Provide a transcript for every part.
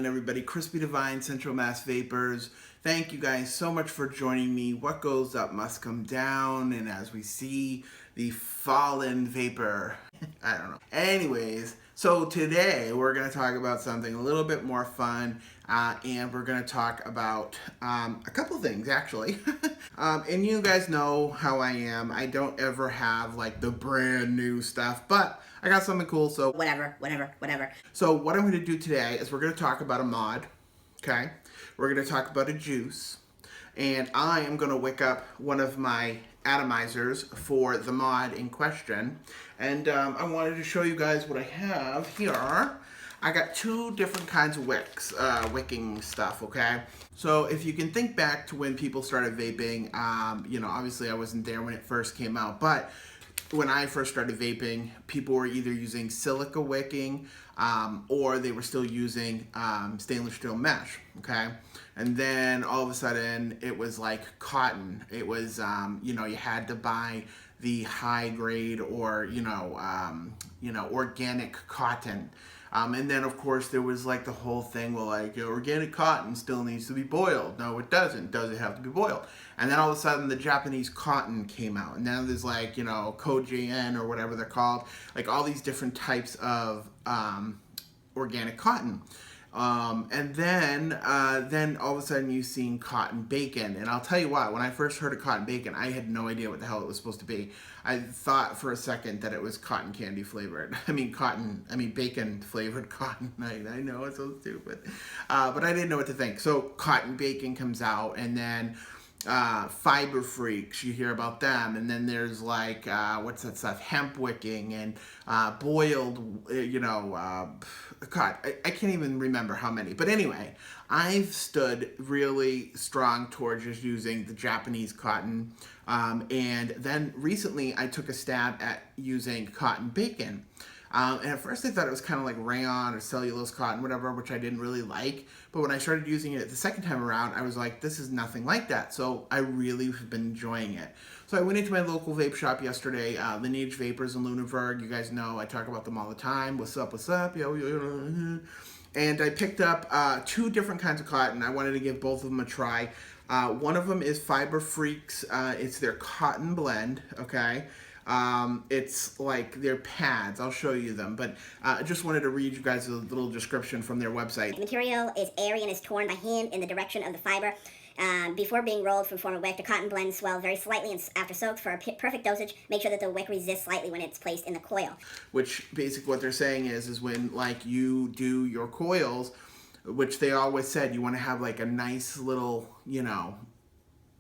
afternoon, everybody. Crispy Divine, Central Mass Vapors. Thank you guys so much for joining me. What goes up must come down, and as we see, the fallen vapor. I don't know. Anyways, so today we're going to talk about something a little bit more fun, and we're going to talk about a couple things, actually. And you guys know how I am. I don't ever have, like, the brand new stuff, but I got something cool, so whatever. So what I'm going to do today is we're going to talk about a mod, okay? We're going to talk about a juice, and I am going to wick up one of my atomizers for the mod in question, and I wanted to show you guys what I have here. I got two different kinds of wicks, wicking stuff, okay? So if you can think back to when people started vaping, you know, obviously I wasn't there when it first came out, but when I first started vaping, people were either using silica wicking or they were still using stainless steel mesh, okay? And then all of a sudden it was like cotton. It was, you know, you had to buy the high grade or, organic cotton. And then, of course, there was like the whole thing where like organic cotton still needs to be boiled. No, it doesn't. Does it have to be boiled? And then all of a sudden the Japanese cotton came out. And now there's like, you know, Kojian or whatever they're called. Like all these different types of organic cotton. And then all of a sudden you've seen cotton bacon. And I'll tell you what, when I first heard of cotton bacon, I had no idea what the hell it was supposed to be. I thought for a second that it was cotton candy flavored. Bacon flavored cotton. I know, it's so stupid. But I didn't know what to think. So cotton bacon comes out, and then fiber freaks, you hear about them, and then there's like what's that stuff, hemp wicking, and boiled, God, I can't even remember how many, but anyway, I've stood really strong towards just using the Japanese cotton, and then recently I took a stab at using cotton bacon. And at first I thought it was kind of like rayon or cellulose cotton, whatever, which I didn't really like. But when I started using it the second time around, I was like, this is nothing like that. So I really have been enjoying it. So I went into my local vape shop yesterday, Lineage Vapors in Lunenburg. You guys know I talk about them all the time. What's up, what's up? And I picked up two different kinds of cotton. I wanted to give both of them a try. One of them is Fiber Freaks. It's their cotton blend, okay? It's like their pads. I'll show you them, but I just wanted to read you guys a little description from their website. The material is airy and is torn by hand in the direction of the fiber. Before being rolled from form of wick, the cotton blends swell very slightly, and after soaked for a perfect dosage, make sure that the wick resists slightly when it's placed in the coil. Which basically what they're saying is when like you do your coils, which they always said you want to have like a nice little,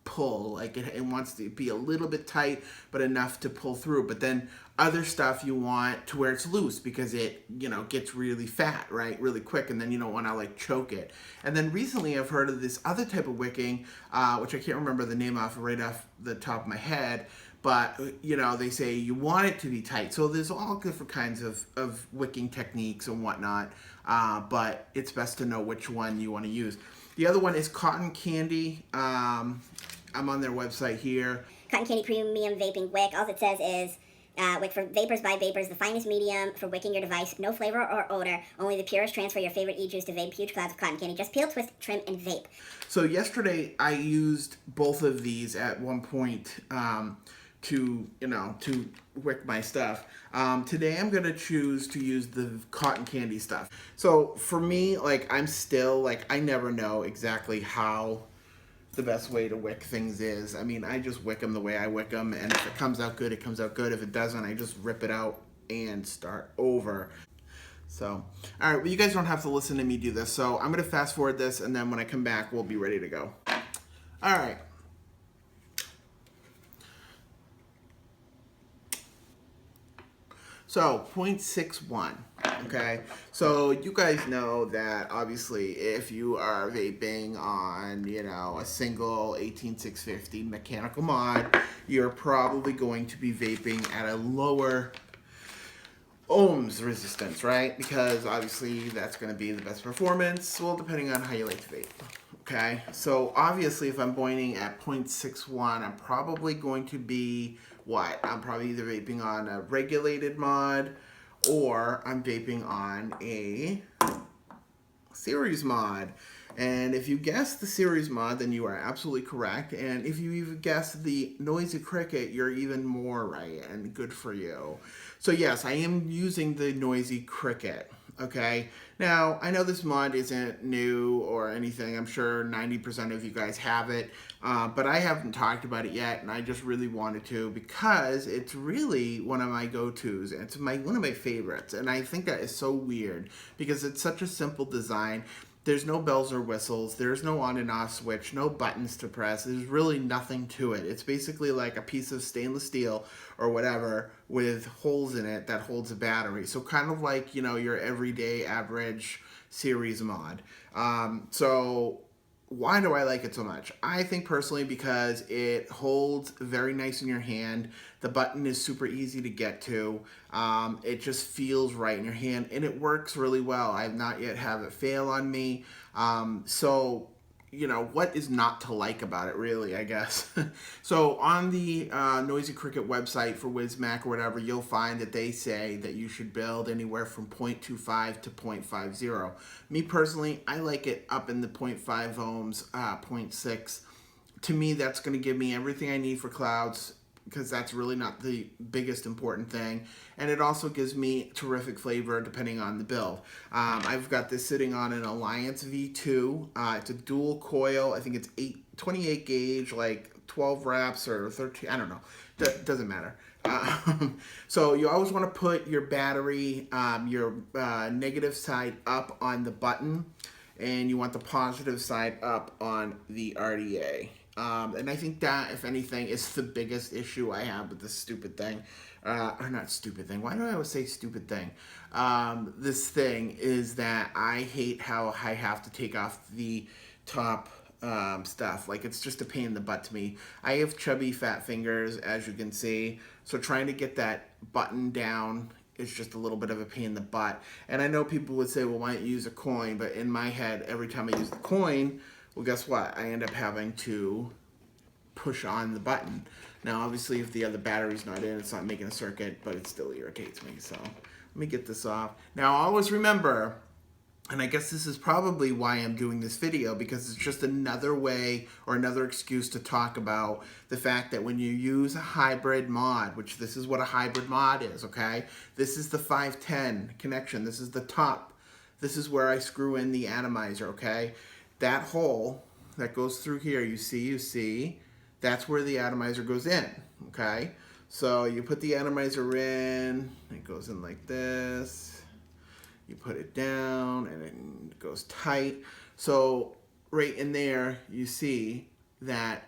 pull, like it wants to be a little bit tight but enough to pull through, but then other stuff you want to where it's loose because it gets really fat, right, really quick, and then you don't want to like choke it. And then recently I've heard of this other type of wicking, which I can't remember the name right off the top of my head, but they say you want it to be tight. So there's all different kinds of wicking techniques and whatnot, but it's best to know which one you want to use. The other one is cotton candy. I'm on their website here. Cotton candy premium vaping wick. All it says is wick for vapors by vapors, the finest medium for wicking your device. No flavor or odor. Only the purest transfer your favorite e-juice to vape huge clouds of cotton candy. Just peel, twist, trim, and vape. So yesterday I used both of these at one point to wick my stuff. Today I'm gonna choose to use the cotton candy stuff. So for me, like, I'm still like, I never know exactly how the best way to wick things is. I mean, I just wick them the way I wick them, and if it comes out good, it comes out good. If it doesn't, I just rip it out and start over. So, all right, well, you guys don't have to listen to me do this, so I'm gonna fast forward this, and then when I come back, we'll be ready to go. All right. So 0.61, okay? So you guys know that obviously if you are vaping on, a single 18650 mechanical mod, you're probably going to be vaping at a lower ohms resistance, right? Because obviously that's going to be the best performance, well, depending on how you like to vape. Okay, so obviously if I'm boiling at 0.61, I'm probably going to be I'm probably either vaping on a regulated mod or I'm vaping on a series mod. And if you guessed the series mod, then you are absolutely correct. And if you even guessed the noisy cricket, you're even more right, and good for you. So yes, I am using the noisy cricket. Okay. Now, I know this mod isn't new or anything. I'm sure 90% of you guys have it, but I haven't talked about it yet, and I just really wanted to because it's really one of my go-tos. It's one of my favorites, and I think that is so weird because it's such a simple design. There's no bells or whistles. There's no on and off switch, no buttons to press. There's really nothing to it. It's basically like a piece of stainless steel or whatever with holes in it that holds a battery. So kind of like, your everyday average series mod. So why do I like it so much? I think personally because it holds very nice in your hand. The button is super easy to get to. It just feels right in your hand, and it works really well. I've not yet had it fail on me. So what is not to like about it, really, I guess. So on the Noisy Cricket website for WizMac or whatever, you'll find that they say that you should build anywhere from 0.25 to 0.50. Me personally, I like it up in the 0.5 ohms, 0.6. To me, that's going to give me everything I need for clouds, because that's really not the biggest important thing. And it also gives me terrific flavor depending on the build. I've got this sitting on an Alliance V2. It's a dual coil. I think it's 28 gauge, like 12 wraps or 13. I don't know. Doesn't matter. So you always want to put your battery, your negative side up on the button, and you want the positive side up on the RDA. And I think that, if anything, is the biggest issue I have with this stupid thing. Or not stupid thing. Why do I always say stupid thing? This thing is that I hate how I have to take off the top stuff. Like, it's just a pain in the butt to me. I have chubby fat fingers, as you can see. So trying to get that button down is just a little bit of a pain in the butt. And I know people would say, well, why don't you use a coin? But in my head, every time I use the coin, well, guess what? I end up having to push on the button. Now, obviously, if the other battery's not in, it's not making a circuit, but it still irritates me. So let me get this off. Now, always remember, and I guess this is probably why I'm doing this video, because it's just another way or another excuse to talk about the fact that when you use a hybrid mod, which this is what a hybrid mod is, okay? This is the 510 connection. This is the top. This is where I screw in the atomizer, okay? That hole that goes through here, you see, that's where the atomizer goes in, okay? So you put the atomizer in, it goes in like this. You put it down, and it goes tight. So right in there, you see that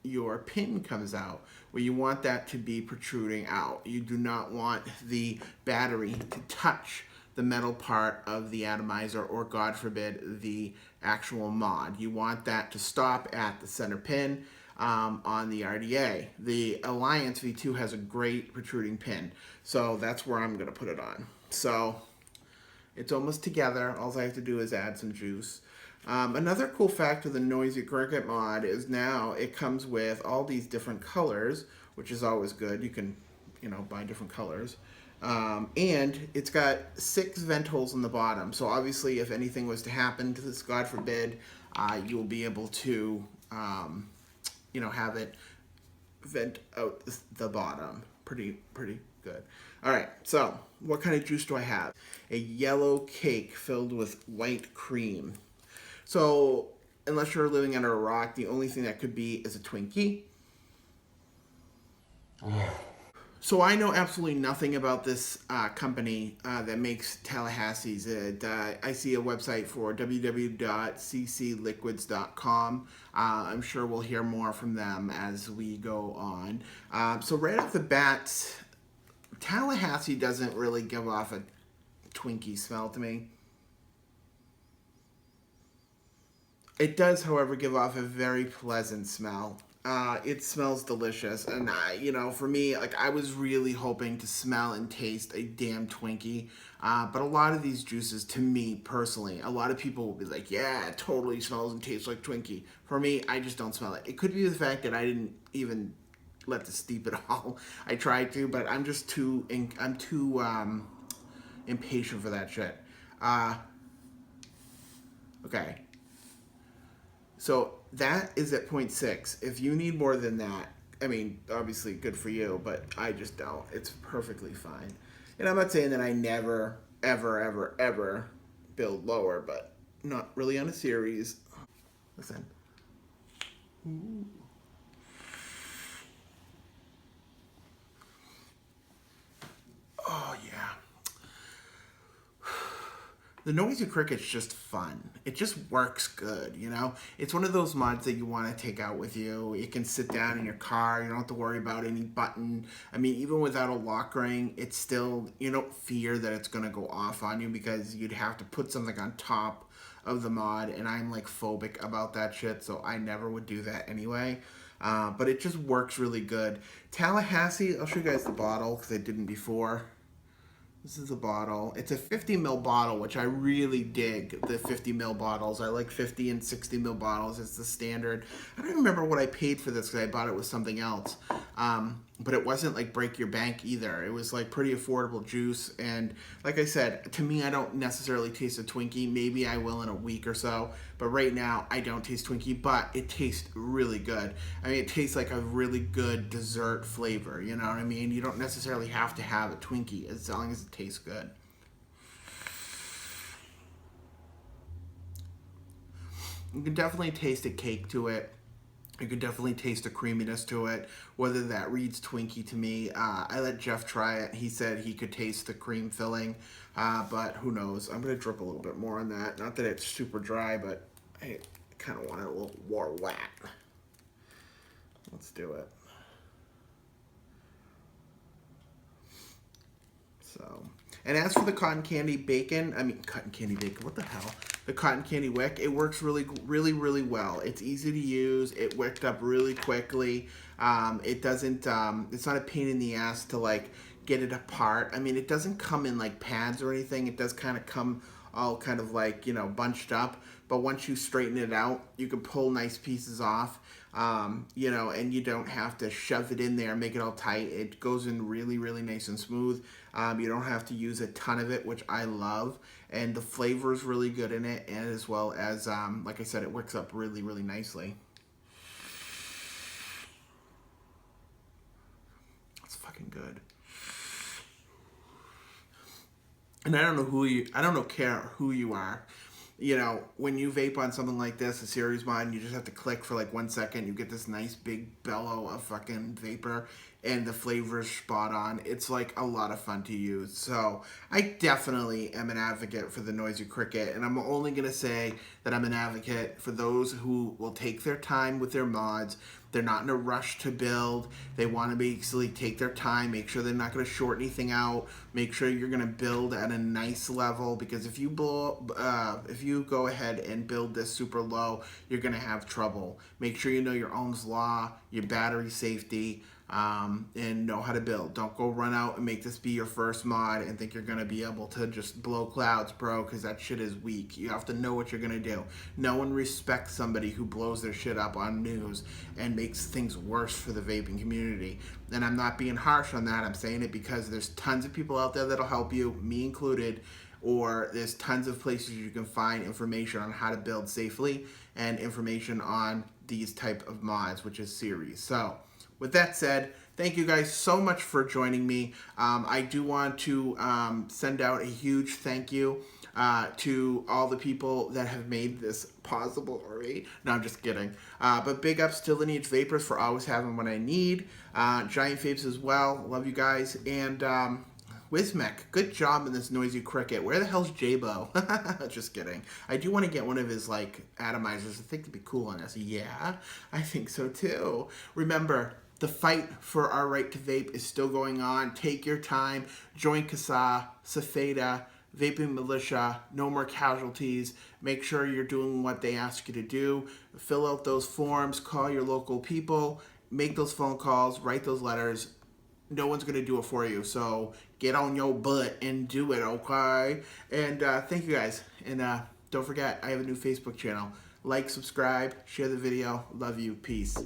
your pin comes out. Well, you want that to be protruding out. You do not want the battery to touch the metal part of the atomizer, or God forbid, the actual mod. You want that to stop at the center pin on the RDA. The Alliance V2 has a great protruding pin, so that's where I'm going to put it on. So it's almost together. All I have to do is add some juice. Another cool fact of the Noisy Cricket mod is now it comes with all these different colors, which is always good. You can, buy different colors. And it's got 6 vent holes in the bottom. So obviously, if anything was to happen to this, God forbid, you'll be able to, have it vent out the bottom. Pretty good. All right, so what kind of juice do I have? A yellow cake filled with white cream. So unless you're living under a rock, the only thing that could be is a Twinkie. So I know absolutely nothing about this company that makes Tallahassee's. I see a website for www.ccliquids.com. I'm sure we'll hear more from them as we go on. So right off the bat, Tallahassee doesn't really give off a Twinkie smell to me. It does, however, give off a very pleasant smell. It smells delicious, and for me, I was really hoping to smell and taste a damn Twinkie, but a lot of these juices, to me personally, a lot of people will be like, yeah, it totally smells and tastes like Twinkie. For me, I just don't smell it. It could be the fact that I didn't even let this steep at all. I tried to, but I'm just too impatient for that shit. Okay. So that is at 0.6. If you need more than that, I mean, obviously good for you, but I just don't. It's perfectly fine. And I'm not saying that I never, ever, ever, ever build lower, but not really on a series. Listen. Ooh. Oh, yeah. The Noisy Cricket's just fun. It just works good, you know? It's one of those mods that you want to take out with you. You can sit down in your car. You don't have to worry about any button. I mean, even without a lock ring, it's still, you don't fear that it's going to go off on you because you'd have to put something on top of the mod, and I'm, like, phobic about that shit, so I never would do that anyway. But it just works really good. Tallahassee, I'll show you guys the bottle because I didn't before. This is a bottle. It's a 50 ml bottle, which I really dig, the 50 ml bottles. I like 50 and 60 ml bottles. It's the standard. I don't remember what I paid for this because I bought it with something else. But it wasn't like break your bank either. It was like pretty affordable juice. And like I said, to me, I don't necessarily taste a Twinkie. Maybe I will in a week or so. But right now, I don't taste Twinkie, but it tastes really good. I mean, it tastes like a really good dessert flavor. You know what I mean? You don't necessarily have to have a Twinkie as long as it tastes good. You can definitely taste a cake to it. You could definitely taste the creaminess to it, whether that reads Twinkie to me. I let Jeff try it. He said he could taste the cream filling, but who knows. I'm going to drip a little bit more on that. Not that it's super dry, but I kind of want it a little more wet. Let's do it. So, and as for the cotton candy bacon, what the hell? The cotton candy wick, it works really, really, really well. It's easy to use. It wicked up really quickly. It doesn't, it's not a pain in the ass to like get it apart. I mean, it doesn't come in like pads or anything. It does kind of come all kind of like, you know, bunched up. But once you straighten it out, you can pull nice pieces off, you know, and you don't have to shove it in there, make it all tight. It goes in really, really nice and smooth. You don't have to use a ton of it, which I love. And the flavor is really good in it, and as well as, like I said, it wicks up really, really nicely. It's fucking good. And I don't care who you are. You know, when you vape on something like this, a series mod, you just have to click for like 1 second. You get this nice big bellow of fucking vapor, and the flavor is spot on. It's like a lot of fun to use. So I definitely am an advocate for the Noisy Cricket, and I'm only going to say that I'm an advocate for those who will take their time with their mods. They're not in a rush to build. They want to basically take their time, make sure they're not going to short anything out, make sure you're going to build at a nice level, because if you go ahead and build this super low, you're going to have trouble. Make sure you know your Ohm's law, your battery safety, and know how to build. Don't go run out and make this be your first mod and think you're going to be able to just blow clouds, bro, because that shit is weak. You have to know what you're going to do. No one respects somebody who blows their shit up on news and makes things worse for the vaping community. And I'm not being harsh on that. I'm saying it because there's tons of people out there that'll help you, me included, or there's tons of places you can find information on how to build safely and information on these type of mods, which is series. So with that said, thank you guys so much for joining me. I do want to send out a huge thank you to all the people that have made this possible already. No, I'm just kidding. But big ups to Lineage Vapors for always having what I need. Giant Vapes as well. Love you guys. And Wismec, good job in this Noisy Cricket. Where the hell's Jabo? Just kidding. I do want to get one of his like atomizers. I think it'd be cool on us. Yeah, I think so too. Remember, the fight for our right to vape is still going on. Take your time. Join CASA, Safeda, Vaping Militia, No More Casualties. Make sure you're doing what they ask you to do. Fill out those forms. Call your local people. Make those phone calls. Write those letters. No one's going to do it for you. So get on your butt and do it, okay? And thank you guys. And don't forget, I have a new Facebook channel. Like, subscribe, share the video. Love you. Peace.